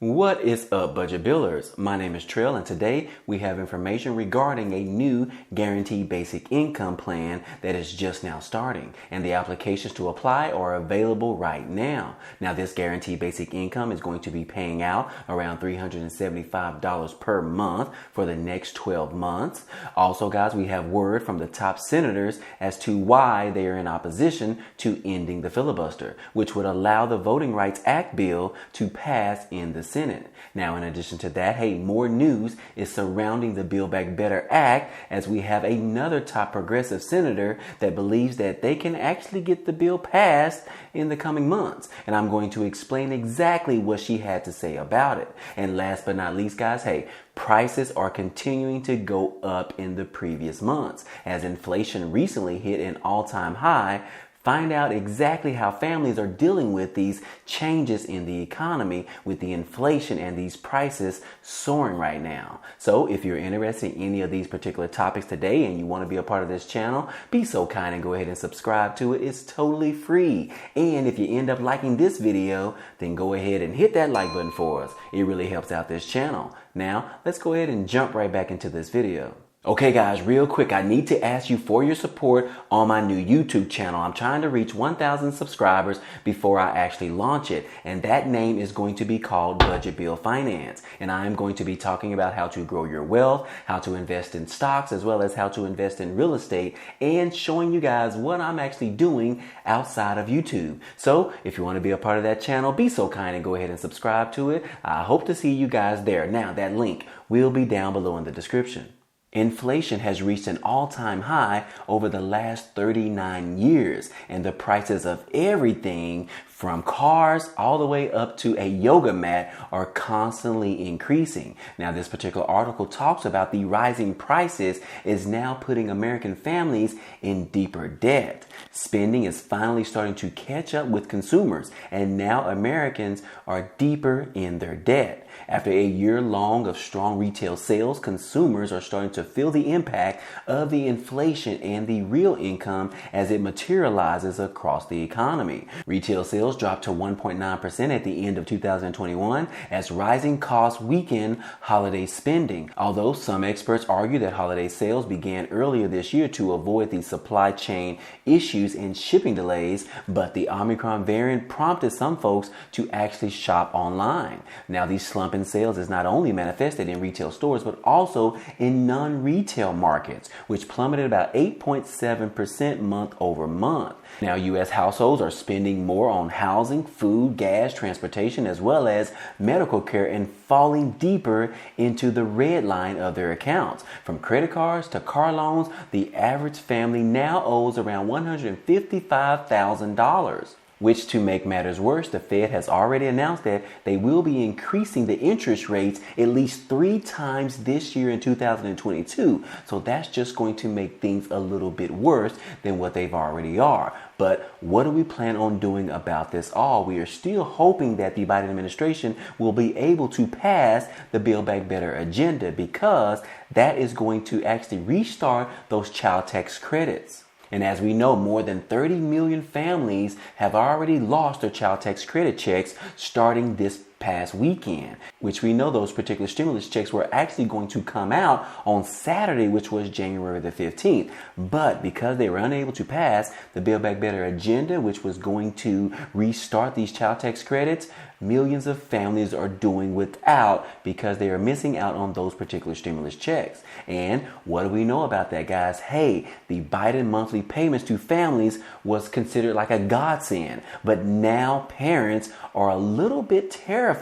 What is up, budget billers? My name is Trill, and today we have information regarding a new guaranteed basic income plan that is just now starting, and the applications to apply are available right now. Now, this guaranteed basic income is going to be paying out around $375 per month for the next 12 months. Also, guys, we have word from the top senators as to why they are in opposition to ending the filibuster, which would allow the Voting Rights Act bill to pass in the Senate. Now, in addition to that, more news is surrounding the Build Back Better Act, as we have another top progressive senator that believes that they can actually get the bill passed in the coming months. And I'm going to explain exactly what she had to say about it. And last but not least, guys, prices are continuing to go up in the previous months as inflation recently hit an all-time high. Find out exactly how families are dealing with these changes in the economy with the inflation and these prices soaring right now. So if you're interested in any of these particular topics today and you want to be a part of this channel, be so kind and go ahead and subscribe to it. It's totally free. And if you end up liking this video, then go ahead and hit that like button for us. It really helps out this channel. Now, let's go ahead and jump right back into this video. Okay guys, real quick, I need to ask you for your support on my new YouTube channel. I'm trying to reach 1,000 subscribers before I actually launch it. And that name is going to be called Budget Bill Finance. And I'm going to be talking about how to grow your wealth, how to invest in stocks, as well as how to invest in real estate, and showing you guys what I'm actually doing outside of YouTube. So if you want to be a part of that channel, be so kind and go ahead and subscribe to it. I hope to see you guys there. Now, that link will be down below in the description. Inflation has reached an all-time high over the last 39 years, and the prices of everything from cars all the way up to a yoga mat are constantly increasing. Now, this particular article talks about the rising prices is now putting American families in deeper debt. Spending is finally starting to catch up with consumers, and now Americans are deeper in their debt. After a year long of strong retail sales, consumers are starting to feel the impact of the inflation and the real income as it materializes across the economy. Retail sales dropped to 1.9% at the end of 2021 as rising costs weaken holiday spending. Although some experts argue that holiday sales began earlier this year to avoid the supply chain issues and shipping delays, but the Omicron variant prompted some folks to actually shop online. Now, the slump in sales is not only manifested in retail stores, but also in non-retail markets, which plummeted about 8.7% month over month. Now, U.S. households are spending more on housing, food, gas, transportation, as well as medical care, and falling deeper into the red line of their accounts. From credit cards to car loans, the average family now owes around $155,000. Which, to make matters worse, the Fed has already announced that they will be increasing the interest rates at least 3 times this year in 2022. So that's just going to make things a little bit worse than what they've already are. But what do we plan on doing about this all? We are still hoping that the Biden administration will be able to pass the Build Back Better agenda, because that is going to actually restart those child tax credits. And as we know, more than 30 million families have already lost their child tax credit checks starting this past weekend, which we know those particular stimulus checks were actually going to come out on Saturday, which was January the 15th. But because they were unable to pass the Build Back Better agenda, which was going to restart these child tax credits, millions of families are doing without because they are missing out on those particular stimulus checks. And what do we know about that, guys? The Biden monthly payments to families was considered like a godsend, but now parents are a little bit terrified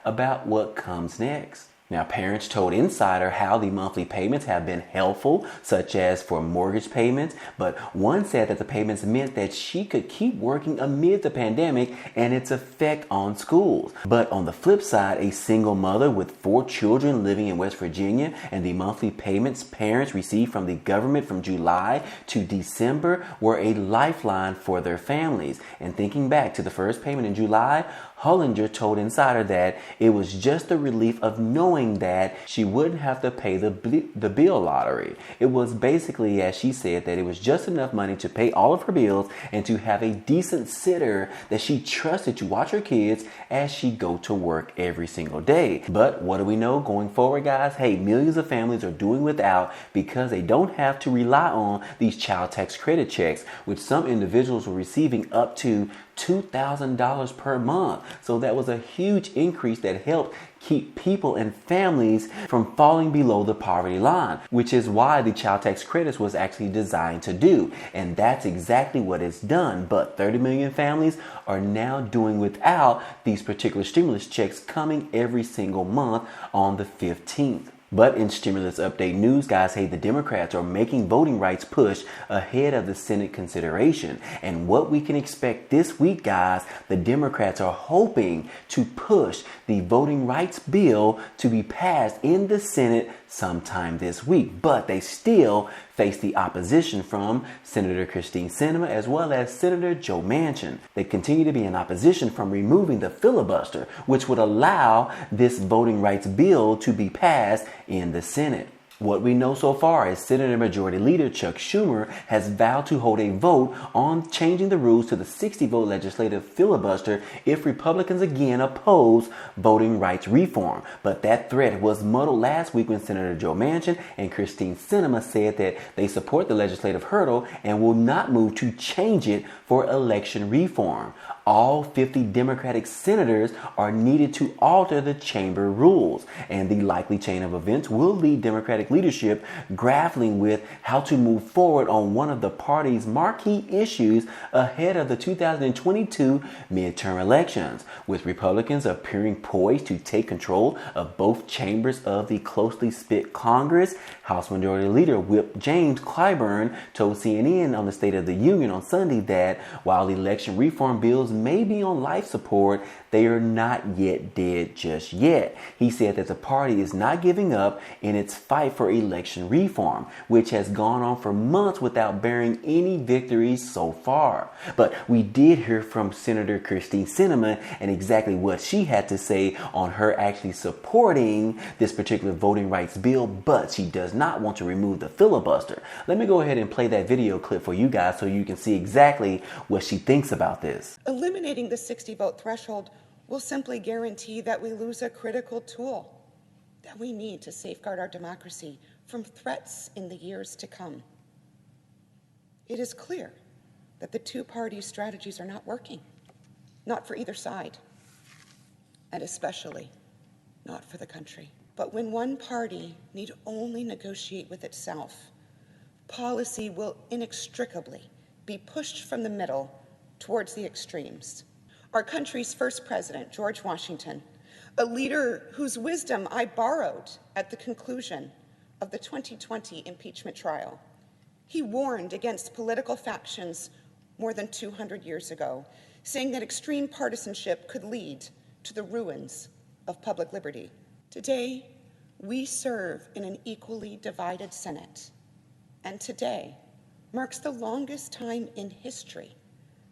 about what comes next. Now, parents told Insider how the monthly payments have been helpful, such as for mortgage payments, but one said that the payments meant that she could keep working amid the pandemic and its effect on schools. But on the flip side, a single mother with 4 children living in West Virginia, and the monthly payments parents received from the government from July to December were a lifeline for their families. And thinking back to the first payment in July, Hollinger told Insider that it was just the relief of knowing that she wouldn't have to pay the bill lottery. It was basically, as she said, that it was just enough money to pay all of her bills and to have a decent sitter that she trusted to watch her kids as she go to work every single day. But what do we know going forward, guys? Hey, millions of families are doing without because they don't have to rely on these child tax credit checks, which some individuals were receiving up to $2,000 per month. So that was a huge increase that helped keep people and families from falling below the poverty line, which is why the child tax credits was actually designed to do. And that's exactly what it's done. But 30 million families are now doing without these particular stimulus checks coming every single month on the 15th. But in stimulus update news, guys, hey, the Democrats are making voting rights push ahead of the Senate consideration. And what we can expect this week, guys, the Democrats are hoping to push the voting rights bill to be passed in the Senate sometime this week. But they still face the opposition from Senator Christine Sinema as well as Senator Joe Manchin. They continue to be in opposition from removing the filibuster, which would allow this voting rights bill to be passed in the Senate. What we know so far is Senate Majority Leader Chuck Schumer has vowed to hold a vote on changing the rules to the 60-vote legislative filibuster if Republicans again oppose voting rights reform. But that threat was muddled last week when Senator Joe Manchin and Christine Sinema said that they support the legislative hurdle and will not move to change it for election reform. All 50 Democratic senators are needed to alter the chamber rules, and the likely chain of events will lead Democratic leadership grappling with how to move forward on one of the party's marquee issues ahead of the 2022 midterm elections, with Republicans appearing poised to take control of both chambers of the closely split Congress. House Majority Leader Whip James Clyburn told CNN on the State of the Union on Sunday that while election reform bills may be on life support, they are not yet dead just yet. He said that the party is not giving up in its fight for election reform, which has gone on for months without bearing any victories so far. But we did hear from Senator Christine Sinema and exactly what she had to say on her actually supporting this particular voting rights bill, but she does not want to remove the filibuster. Let me go ahead and play that video clip for you guys so you can see exactly what she thinks about this. Eliminating the 60-vote threshold will simply guarantee that we lose a critical tool that we need to safeguard our democracy from threats in the years to come. It is clear that the two parties' strategies are not working, not for either side, and especially not for the country. But when one party need only negotiate with itself, policy will inextricably be pushed from the middle towards the extremes. Our country's first president, George Washington, a leader whose wisdom I borrowed at the conclusion of the 2020 impeachment trial. He warned against political factions more than 200 years ago, saying that extreme partisanship could lead to the ruins of public liberty. Today, we serve in an equally divided Senate, and today marks the longest time in history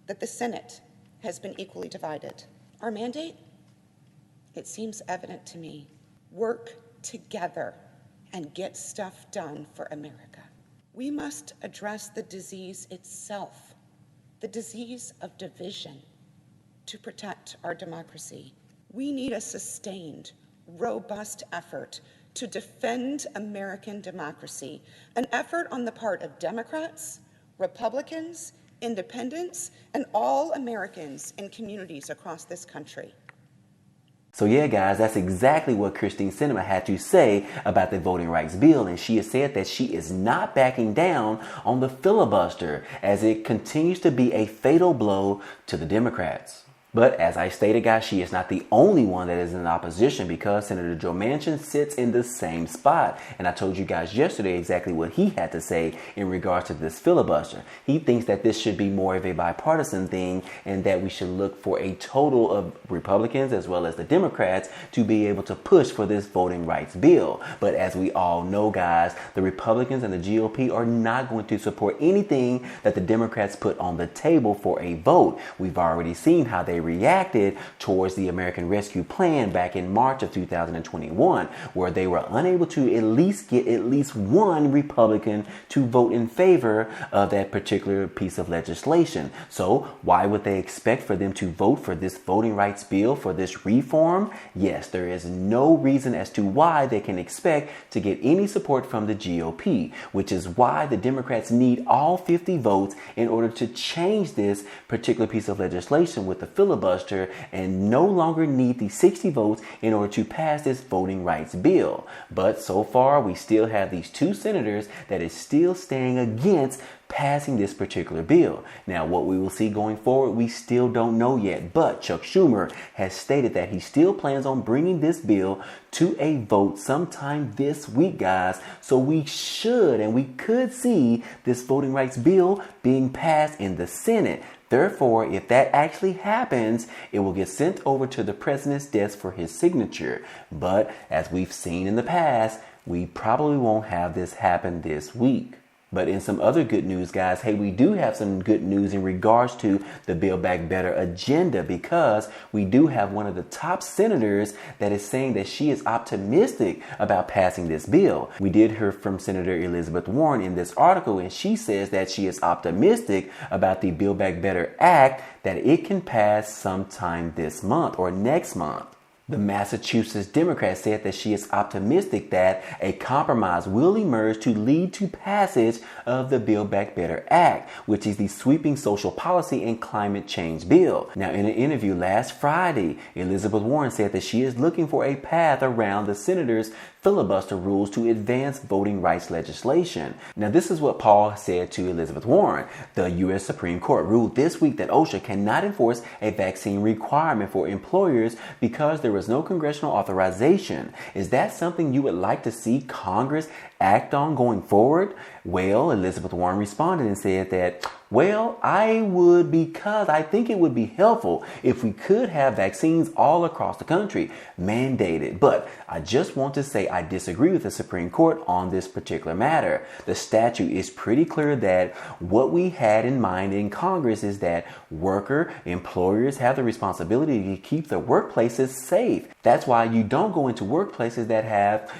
that the Senate has been equally divided. Our mandate? It seems evident to me. Work together and get stuff done for America. We must address the disease itself, the disease of division, to protect our democracy. We need a sustained, robust effort to defend American democracy, an effort on the part of Democrats, Republicans, independents, and all Americans in communities across this country. So yeah, guys, that's exactly what Christine Sinema had to say about the voting rights bill. And she has said that she is not backing down on the filibuster as it continues to be a fatal blow to the Democrats. But as I stated, guys, she is not the only one that is in opposition because Senator Joe Manchin sits in the same spot. And I told you guys yesterday exactly what he had to say in regards to this filibuster. He thinks that this should be more of a bipartisan thing and that we should look for a total of Republicans as well as the Democrats to be able to push for this voting rights bill. But as we all know, guys, the Republicans and the GOP are not going to support anything that the Democrats put on the table for a vote. We've already seen how they reacted towards the American Rescue Plan back in March of 2021, where they were unable to at least get at least one Republican to vote in favor of that particular piece of legislation. So why would they expect for them to vote for this voting rights bill, for this reform? Yes, there is no reason as to why they can expect to get any support from the GOP, which is why the Democrats need all 50 votes in order to change this particular piece of legislation with the filibuster and no longer need the 60 votes in order to pass this voting rights bill. But so far, we still have these two senators that is still staying against passing this particular bill. Now, what we will see going forward, we still don't know yet, but Chuck Schumer has stated that he still plans on bringing this bill to a vote sometime this week, guys. So we should and we could see this voting rights bill being passed in the Senate. Therefore, if that actually happens, it will get sent over to the president's desk for his signature. But as we've seen in the past, we probably won't have this happen this week. But in some other good news, guys, hey, we do have some good news in regards to the Build Back Better agenda, because we do have one of the top senators that is saying that she is optimistic about passing this bill. We did hear from Senator Elizabeth Warren in this article, and she says that she is optimistic about the Build Back Better Act, that it can pass sometime this month or next month. The Massachusetts Democrat said that she is optimistic that a compromise will emerge to lead to passage of the Build Back Better Act, which is the sweeping social policy and climate change bill. Now, in an interview last Friday, Elizabeth Warren said that she is looking for a path around the senators' filibuster rules to advance voting rights legislation. Now, this is what Paul said to Elizabeth Warren. The U.S. Supreme Court ruled this week that OSHA cannot enforce a vaccine requirement for employers because there was no congressional authorization. Is that something you would like to see Congress act on going forward? Well, Elizabeth Warren responded and said that, well, I would, because I think it would be helpful if we could have vaccines all across the country mandated. But I just want to say I disagree with the Supreme Court on this particular matter. The statute is pretty clear that what we had in mind in Congress is that employers have the responsibility to keep their workplaces safe. That's why you don't go into workplaces that have,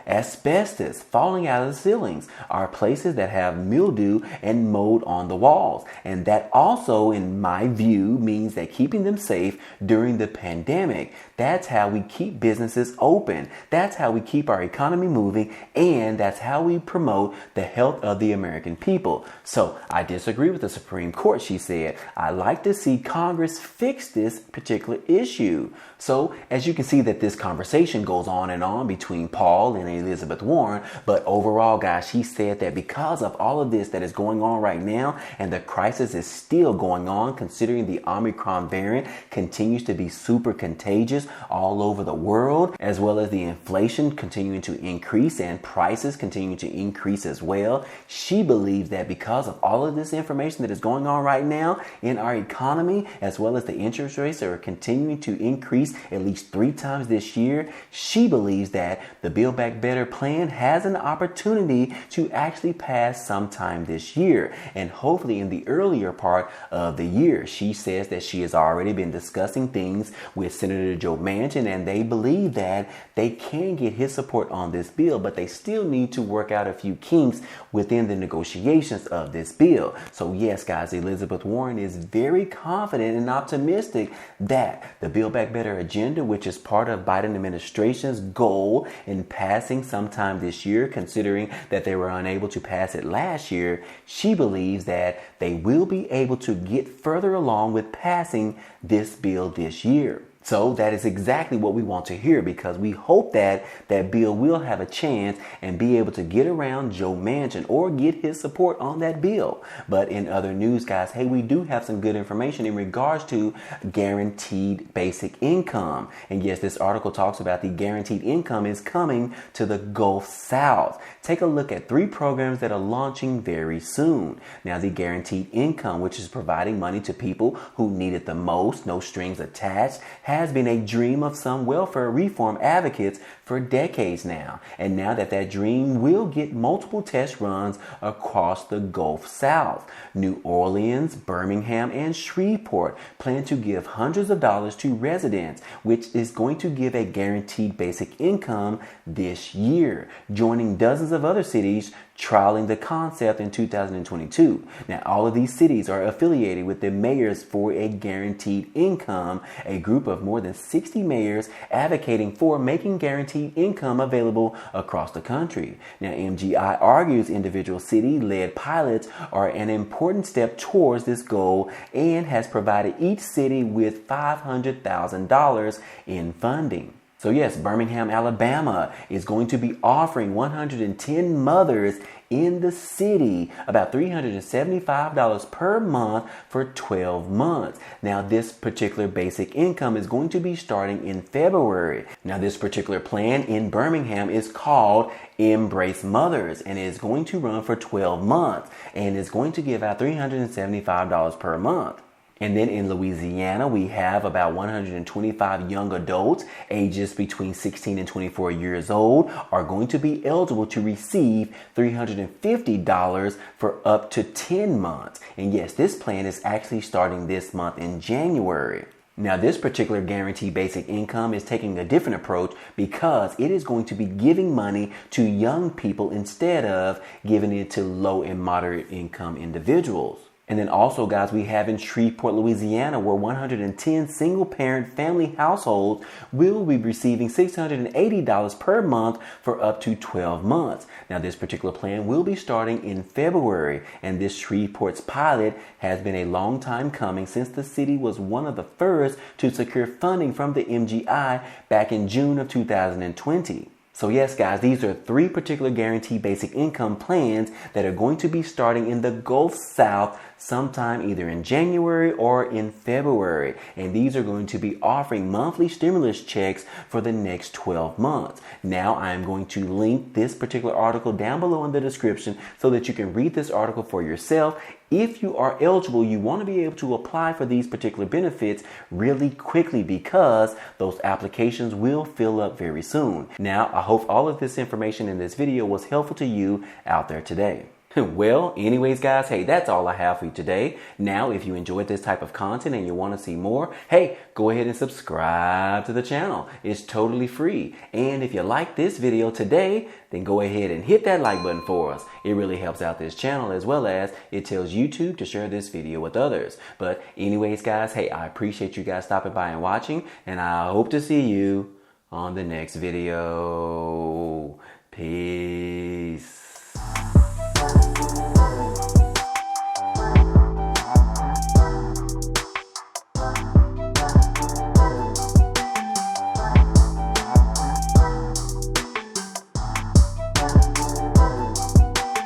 asbestos falling out of the ceilings, or places that have mildew and mold on the walls. And that also, in my view, means that keeping them safe during the pandemic. That's how we keep businesses open. That's how we keep our economy moving. And that's how we promote the health of the American people. So I disagree with the Supreme Court, she said. I like to see Congress fix this particular issue. So as you can see that this conversation goes on between Paul and Elizabeth Warren. But overall, guys, she said that because of all of this that is going on right now, and the crisis is still going on, considering the Omicron variant continues to be super contagious all over the world, as well as the inflation continuing to increase and prices continuing to increase as well. She believes that because of all of this information that is going on right now in our economy, as well as the interest rates that are continuing to increase at least 3 times this year, she believes that the Build Back Better plan has an opportunity to actually pass sometime this year, and hopefully in the earlier part of the year. She says that she has already been discussing things with Senator Joe Manchin, and they believe that they can get his support on this bill, but they still need to work out a few kinks within the negotiations of this bill. So yes, guys, Elizabeth Warren is very confident and optimistic that the Build Back Better agenda, which is part of Biden administration's goal in passing sometime this year, considering that they were unable to pass it last year, she believes that they will be able to get further along with passing this bill this year. So that is exactly what we want to hear, because we hope that that bill will have a chance and be able to get around Joe Manchin or get his support on that bill. But in other news, guys, hey, we do have some good information in regards to guaranteed basic income. And yes, this article talks about the guaranteed income is coming to the Gulf South. Take a look at 3 programs that are launching very soon. Now, the guaranteed income, which is providing money to people who need it the most, no strings attached, has been a dream of some welfare reform advocates for decades now. And now that dream will get multiple test runs across the Gulf South. New Orleans, Birmingham, and Shreveport plan to give hundreds of dollars to residents, which is going to give a guaranteed basic income this year, joining dozens of other cities trialing the concept in 2022. Now, all of these cities are affiliated with the Mayors for a Guaranteed Income, a group of more than 60 mayors advocating for making guaranteed income available across the country. Now, MGI argues individual city-led pilots are an important step towards this goal and has provided each city with $500,000 in funding. So yes, Birmingham, Alabama is going to be offering 110 mothers in the city about $375 per month for 12 months. Now, this particular basic income is going to be starting in February. Now, this particular plan in Birmingham is called Embrace Mothers and is going to run for 12 months and is going to give out $375 per month. And then in Louisiana, we have about 125 young adults ages between 16 and 24 years old are going to be eligible to receive $350 for up to 10 months. And yes, this plan is actually starting this month in January. Now, this particular guaranteed basic income is taking a different approach because it is going to be giving money to young people instead of giving it to low and moderate income individuals. And then also, guys, we have in Shreveport, Louisiana, where 110 single-parent family households will be receiving $680 per month for up to 12 months. Now, this particular plan will be starting in February, and this Shreveport's pilot has been a long time coming since the city was one of the first to secure funding from the MGI back in June of 2020. So yes, guys, these are 3 particular guaranteed basic income plans that are going to be starting in the Gulf South sometime either in January or in February. And these are going to be offering monthly stimulus checks for the next 12 months. Now, I'm going to link this particular article down below in the description so that you can read this article for yourself. If you are eligible, you want to be able to apply for these particular benefits really quickly because those applications will fill up very soon. Now, I hope all of this information in this video was helpful to you out there today. Well, anyways, guys, hey, that's all I have for you today. Now, if you enjoyed this type of content and you want to see more, hey, go ahead and subscribe to the channel. It's totally free. And if you like this video today, then go ahead and hit that like button for us. It really helps out this channel as well as it tells YouTube to share this video with others. But anyways, guys, hey, I appreciate you guys stopping by and watching, and I hope to see you on the next video. Peace.